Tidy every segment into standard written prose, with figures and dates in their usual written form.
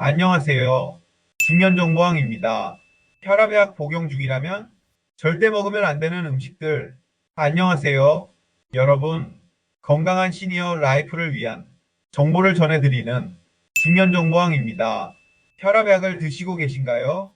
안녕하세요. 중년정보왕입니다. 혈압약 복용 중이라면 절대 먹으면 안 되는 음식들. 안녕하세요. 여러분, 건강한 시니어 라이프를 위한 정보를 전해드리는 중년정보왕입니다. 혈압약을 드시고 계신가요?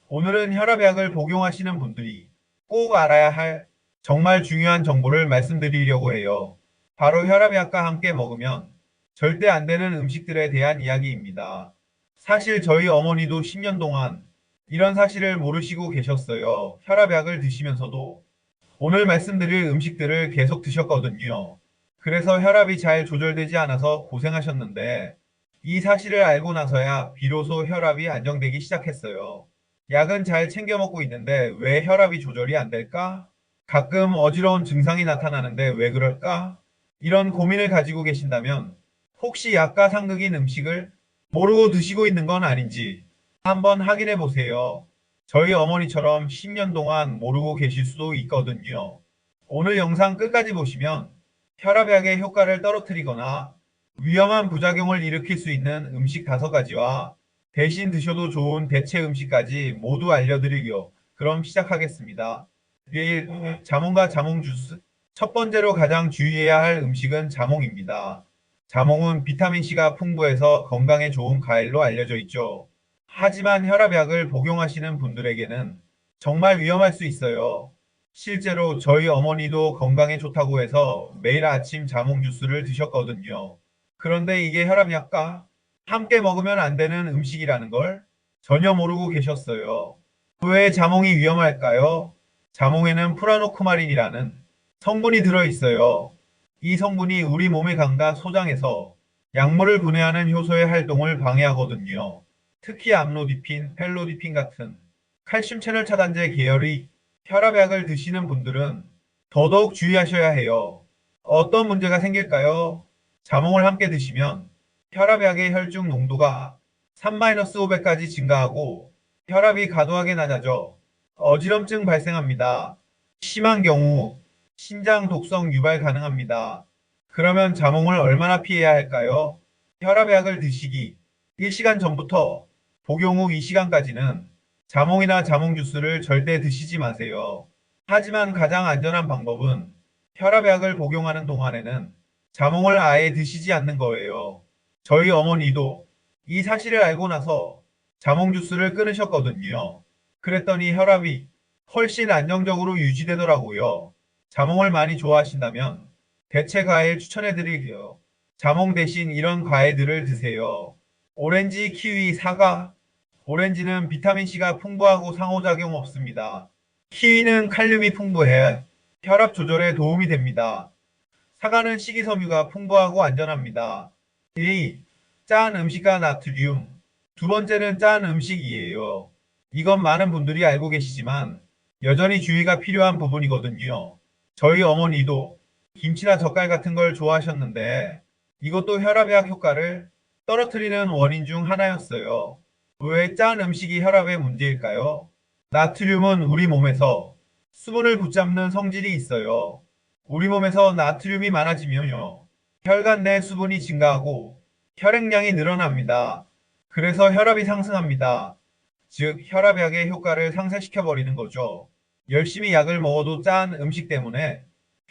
오늘은 혈압약을 복용하시는 분들이 꼭 알아야 할 정말 중요한 정보를 말씀드리려고 해요. 바로 혈압약과 함께 먹으면 절대 안 되는 음식들에 대한 이야기입니다. 사실 저희 어머니도 10년 동안 이런 사실을 모르시고 계셨어요. 혈압약을 드시면서도 오늘 말씀드릴 음식들을 계속 드셨거든요. 그래서 혈압이 잘 조절되지 않아서 고생하셨는데 이 사실을 알고 나서야 비로소 혈압이 안정되기 시작했어요. 약은 잘 챙겨 먹고 있는데 왜 혈압이 조절이 안 될까? 가끔 어지러운 증상이 나타나는데 왜 그럴까? 이런 고민을 가지고 계신다면 혹시 약과 상극인 음식을 모르고 드시고 있는 건 아닌지 한번 확인해 보세요. 저희 어머니처럼 10년 동안 모르고 계실 수도 있거든요. 오늘 영상 끝까지 보시면 혈압약의 효과를 떨어뜨리거나 위험한 부작용을 일으킬 수 있는 음식 5가지와 대신 드셔도 좋은 대체 음식까지 모두 알려드리려. 그럼 시작하겠습니다. 1. 자몽과 자몽 주스. 첫 번째로 가장 주의해야 할 음식은 자몽입니다. 자몽은 비타민C가 풍부해서 건강에 좋은 과일로 알려져 있죠. 하지만 혈압약을 복용하시는 분들에게는 정말 위험할 수 있어요. 실제로 저희 어머니도 건강에 좋다고 해서 매일 아침 자몽 주스를 드셨거든요. 그런데 이게 혈압약과 함께 먹으면 안 되는 음식이라는 걸 전혀 모르고 계셨어요. 왜 자몽이 위험할까요? 자몽에는 프라노쿠마린이라는 성분이 들어있어요. 이 성분이 우리 몸의 간과 소장에서 약물을 분해하는 효소의 활동을 방해하거든요. 특히 암로디핀, 펠로디핀 같은 칼슘 채널 차단제 계열의 혈압약을 드시는 분들은 더더욱 주의하셔야 해요. 어떤 문제가 생길까요? 자몽을 함께 드시면 혈압약의 혈중 농도가 3-500까지 증가하고 혈압이 과도하게 낮아져 어지럼증 발생합니다. 심한 경우 신장 독성 유발 가능합니다. 그러면 자몽을 얼마나 피해야 할까요? 혈압약을 드시기 1시간 전부터 복용 후 2시간까지는 자몽이나 자몽 주스를 절대 드시지 마세요. 하지만 가장 안전한 방법은 혈압약을 복용하는 동안에는 자몽을 아예 드시지 않는 거예요. 저희 어머니도 이 사실을 알고 나서 자몽 주스를 끊으셨거든요. 그랬더니 혈압이 훨씬 안정적으로 유지되더라고요. 자몽을 많이 좋아하신다면 대체 과일 추천해드릴게요. 자몽 대신 이런 과일들을 드세요. 오렌지, 키위, 사과. 오렌지는 비타민C가 풍부하고 상호작용 없습니다. 키위는 칼륨이 풍부해 혈압 조절에 도움이 됩니다. 사과는 식이섬유가 풍부하고 안전합니다. 2. 짠 음식과 나트륨. 두 번째는 짠 음식이에요. 이건 많은 분들이 알고 계시지만 여전히 주의가 필요한 부분이거든요. 저희 어머니도 김치나 젓갈 같은 걸 좋아하셨는데 이것도 혈압약 효과를 떨어뜨리는 원인 중 하나였어요. 왜 짠 음식이 혈압의 문제일까요? 나트륨은 우리 몸에서 수분을 붙잡는 성질이 있어요. 우리 몸에서 나트륨이 많아지면요. 혈관 내 수분이 증가하고 혈액량이 늘어납니다. 그래서 혈압이 상승합니다. 즉, 혈압약의 효과를 상쇄시켜버리는 거죠. 열심히 약을 먹어도 짠 음식 때문에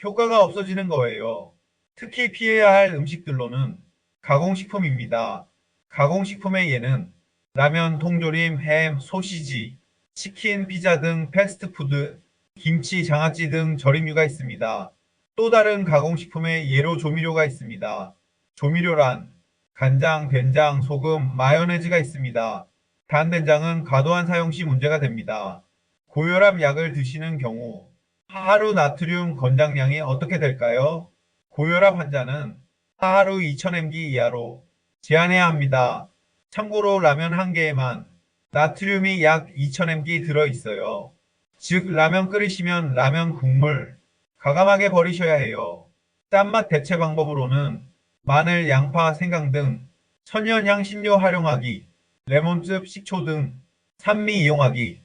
효과가 없어지는 거예요. 특히 피해야 할 음식들로는 가공식품입니다. 가공식품의 예는 라면, 통조림, 햄, 소시지, 치킨, 피자 등 패스트푸드, 김치, 장아찌 등 절임류가 있습니다. 또 다른 가공식품의 예로 조미료가 있습니다. 조미료란 간장, 된장, 소금, 마요네즈가 있습니다. 단 된장은 과도한 사용 시 문제가 됩니다. 고혈압 약을 드시는 경우 하루 나트륨 권장량이 어떻게 될까요? 고혈압 환자는 하루 2000mg 이하로 제한해야 합니다. 참고로 라면 한 개에만 나트륨이 약 2000mg 들어있어요. 즉 라면 끓이시면 라면 국물 과감하게 버리셔야 해요. 짠맛 대체 방법으로는 마늘, 양파, 생강 등 천연 향신료 활용하기, 레몬즙, 식초 등 산미 이용하기,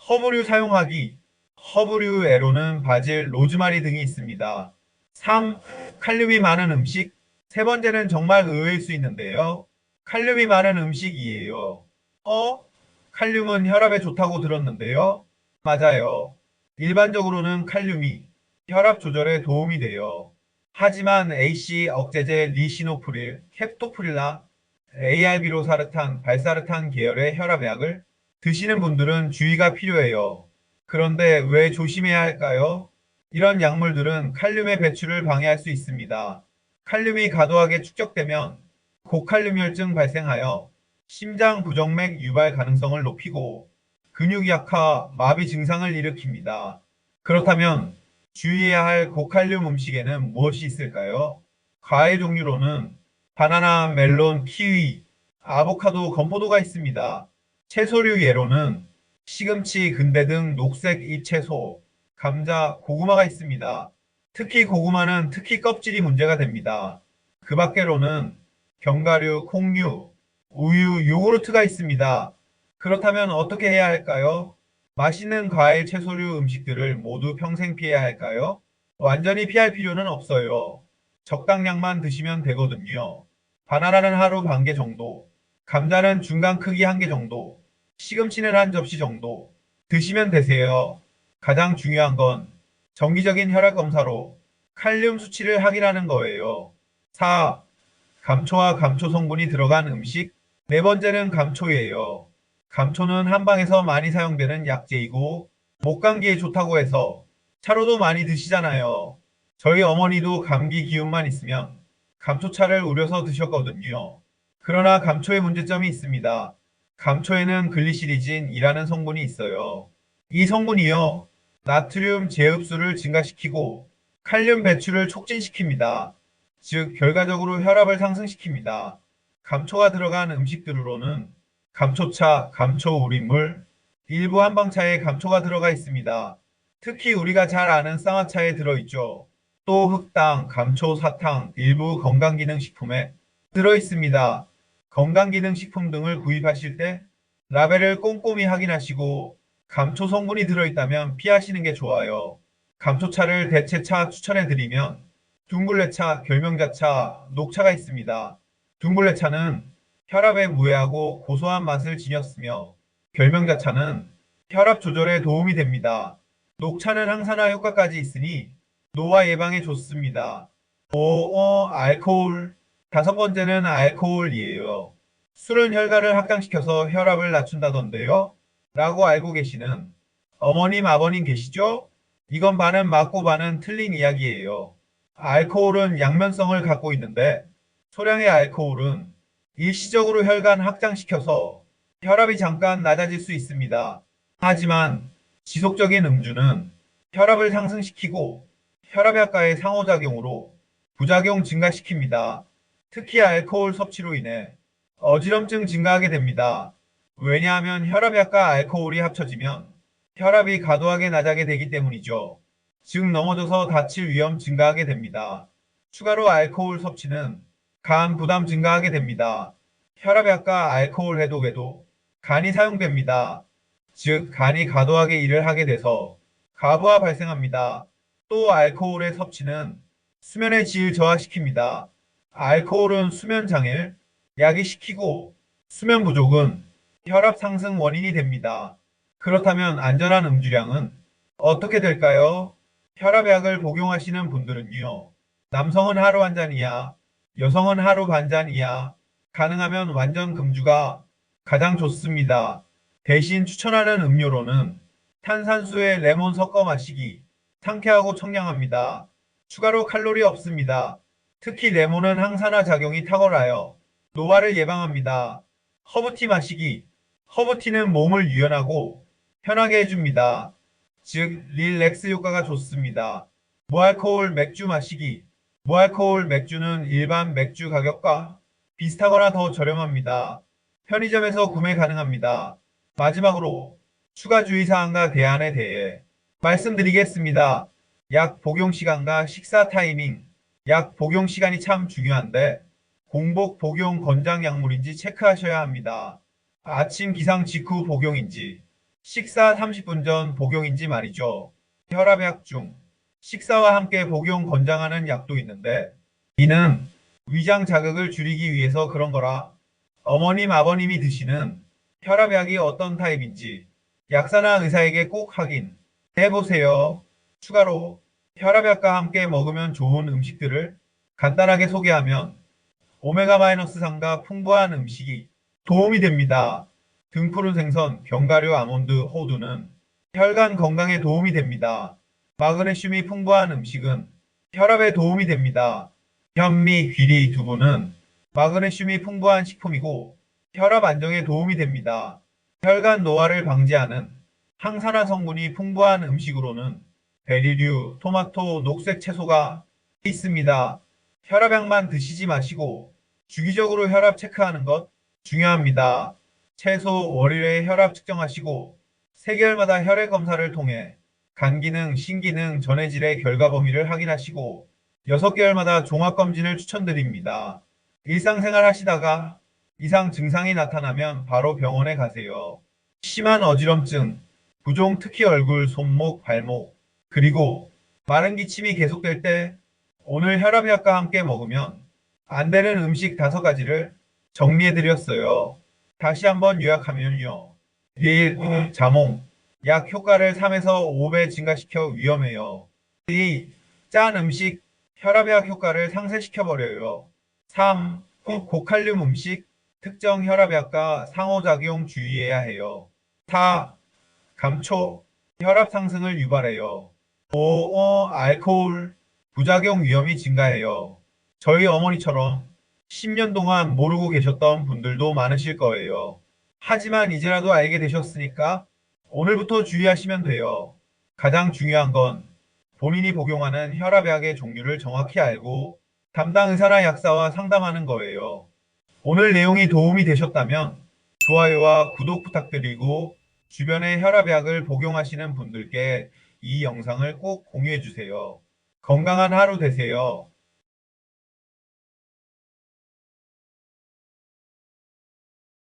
허브류 사용하기, 허브류 애로는 바질, 로즈마리 등이 있습니다. 3. 칼륨이 많은 음식. 세 번째는 정말 의외일 수 있는데요. 칼륨이 많은 음식이에요. 어? 칼륨은 혈압에 좋다고 들었는데요. 맞아요. 일반적으로는 칼륨이 혈압 조절에 도움이 돼요. 하지만 AC 억제제 리시노프릴, 캡토프릴나 AR비로사르탄, 발사르탄 계열의 혈압약을 드시는 분들은 주의가 필요해요. 그런데 왜 조심해야 할까요? 이런 약물들은 칼륨의 배출을 방해할 수 있습니다. 칼륨이 과도하게 축적되면 고칼륨혈증 발생하여 심장 부정맥 유발 가능성을 높이고 근육 약화, 마비 증상을 일으킵니다. 그렇다면 주의해야 할 고칼륨 음식에는 무엇이 있을까요? 과일 종류로는 바나나, 멜론, 키위, 아보카도, 건포도가 있습니다. 채소류 예로는 시금치, 근대 등 녹색 잎채소, 감자, 고구마가 있습니다. 특히 고구마는 특히 껍질이 문제가 됩니다. 그 밖에로는 견과류, 콩류, 우유, 요구르트가 있습니다. 그렇다면 어떻게 해야 할까요? 맛있는 과일, 채소류 음식들을 모두 평생 피해야 할까요? 완전히 피할 필요는 없어요. 적당량만 드시면 되거든요. 바나나는 하루 반 개 정도, 감자는 중간 크기 한 개 정도, 시금치는 한 접시 정도 드시면 되세요. 가장 중요한 건 정기적인 혈압 검사로 칼륨 수치를 확인하는 거예요. 4. 감초와 감초 성분이 들어간 음식. 네 번째는 감초예요. 감초는 한방에서 많이 사용되는 약재이고 목감기에 좋다고 해서 차로도 많이 드시잖아요. 저희 어머니도 감기 기운만 있으면 감초차를 우려서 드셨거든요. 그러나 감초의 문제점이 있습니다. 감초에는 글리시리진이라는 성분이 있어요. 이 성분이요, 나트륨 재흡수를 증가시키고 칼륨 배출을 촉진시킵니다. 즉, 결과적으로 혈압을 상승시킵니다. 감초가 들어간 음식들로는 감초차, 감초 우린물, 일부 한방차에 감초가 들어가 있습니다. 특히 우리가 잘 아는 쌍화차에 들어있죠. 또 흑당, 감초, 사탕, 일부 건강기능식품에 들어있습니다. 건강기능식품 등을 구입하실 때 라벨을 꼼꼼히 확인하시고 감초 성분이 들어있다면 피하시는 게 좋아요. 감초차를 대체차 추천해드리면 둥글레차, 결명자차, 녹차가 있습니다. 둥글레차는 혈압에 무해하고 고소한 맛을 지녔으며 결명자차는 혈압 조절에 도움이 됩니다. 녹차는 항산화 효과까지 있으니 노화 예방에 좋습니다. 5. 알코올. 다섯 번째는 알코올이에요. 술은 혈관을 확장시켜서 혈압을 낮춘다던데요. 라고 알고 계시는 어머님, 아버님 계시죠? 이건 반은 맞고 반은 틀린 이야기예요. 알코올은 양면성을 갖고 있는데 소량의 알코올은 일시적으로 혈관 확장시켜서 혈압이 잠깐 낮아질 수 있습니다. 하지만 지속적인 음주는 혈압을 상승시키고 혈압약과의 상호작용으로 부작용 증가시킵니다. 특히 알코올 섭취로 인해 어지럼증 증가하게 됩니다. 왜냐하면 혈압약과 알코올이 합쳐지면 혈압이 과도하게 낮아게 되기 때문이죠. 즉 넘어져서 다칠 위험 증가하게 됩니다. 추가로 알코올 섭취는 간 부담 증가하게 됩니다. 혈압약과 알코올 해독에도 간이 사용됩니다. 즉 간이 과도하게 일을 하게 돼서 과부하 발생합니다. 또 알코올의 섭취는 수면의 질 저하시킵니다. 알코올은 수면 장애를 야기시키고 수면 부족은 혈압 상승 원인이 됩니다. 그렇다면 안전한 음주량은 어떻게 될까요? 혈압약을 복용하시는 분들은요. 남성은 하루 한 잔 이하, 여성은 하루 반 잔 이하, 가능하면 완전 금주가 가장 좋습니다. 대신 추천하는 음료로는 탄산수에 레몬 섞어 마시기, 상쾌하고 청량합니다. 추가로 칼로리 없습니다. 특히 레몬은 항산화 작용이 탁월하여 노화를 예방합니다. 허브티 마시기. 허브티는 몸을 유연하고 편하게 해줍니다. 즉, 릴렉스 효과가 좋습니다. 무알코올 맥주 마시기. 무알코올 맥주는 일반 맥주 가격과 비슷하거나 더 저렴합니다. 편의점에서 구매 가능합니다. 마지막으로 추가 주의사항과 대안에 대해 말씀드리겠습니다. 약 복용 시간과 식사 타이밍. 약 복용 시간이 참 중요한데 공복 복용 권장 약물인지 체크하셔야 합니다. 아침 기상 직후 복용인지, 식사 30분 전 복용인지 말이죠. 혈압약 중 식사와 함께 복용 권장하는 약도 있는데 이는 위장 자극을 줄이기 위해서 그런 거라 어머님, 아버님이 드시는 혈압약이 어떤 타입인지 약사나 의사에게 꼭 확인해 보세요. 추가로 혈압약과 함께 먹으면 좋은 음식들을 간단하게 소개하면 오메가-3가 풍부한 음식이 도움이 됩니다. 등푸른 생선, 견과류, 아몬드, 호두는 혈관 건강에 도움이 됩니다. 마그네슘이 풍부한 음식은 혈압에 도움이 됩니다. 현미, 귀리, 두부는 마그네슘이 풍부한 식품이고 혈압 안정에 도움이 됩니다. 혈관 노화를 방지하는 항산화 성분이 풍부한 음식으로는 베리류, 토마토, 녹색 채소가 있습니다. 혈압약만 드시지 마시고 주기적으로 혈압 체크하는 것 중요합니다. 최소 월일에 혈압 측정하시고 3개월마다 혈액 검사를 통해 간 기능, 신기능, 전해질의 결과 범위를 확인하시고 6개월마다 종합검진을 추천드립니다. 일상생활 하시다가 이상 증상이 나타나면 바로 병원에 가세요. 심한 어지럼증, 부종 특히 얼굴, 손목, 발목, 그리고 마른 기침이 계속될 때 오늘 혈압약과 함께 먹으면 안 되는 음식 5가지를 정리해드렸어요. 다시 한번 요약하면요. 1. 자몽. 약 효과를 3에서 5배 증가시켜 위험해요. 2. 짠 음식. 혈압약 효과를 상쇄시켜버려요. 3. 고칼륨 음식. 특정 혈압약과 상호작용 주의해야 해요. 4. 감초. 혈압 상승을 유발해요. 5. 알코올. 부작용 위험이 증가해요. 저희 어머니처럼 10년 동안 모르고 계셨던 분들도 많으실 거예요. 하지만 이제라도 알게 되셨으니까 오늘부터 주의하시면 돼요. 가장 중요한 건 본인이 복용하는 혈압약의 종류를 정확히 알고 담당 의사나 약사와 상담하는 거예요. 오늘 내용이 도움이 되셨다면 좋아요와 구독 부탁드리고 주변에 혈압약을 복용하시는 분들께 이 영상을 꼭 공유해 주세요. 건강한 하루 되세요.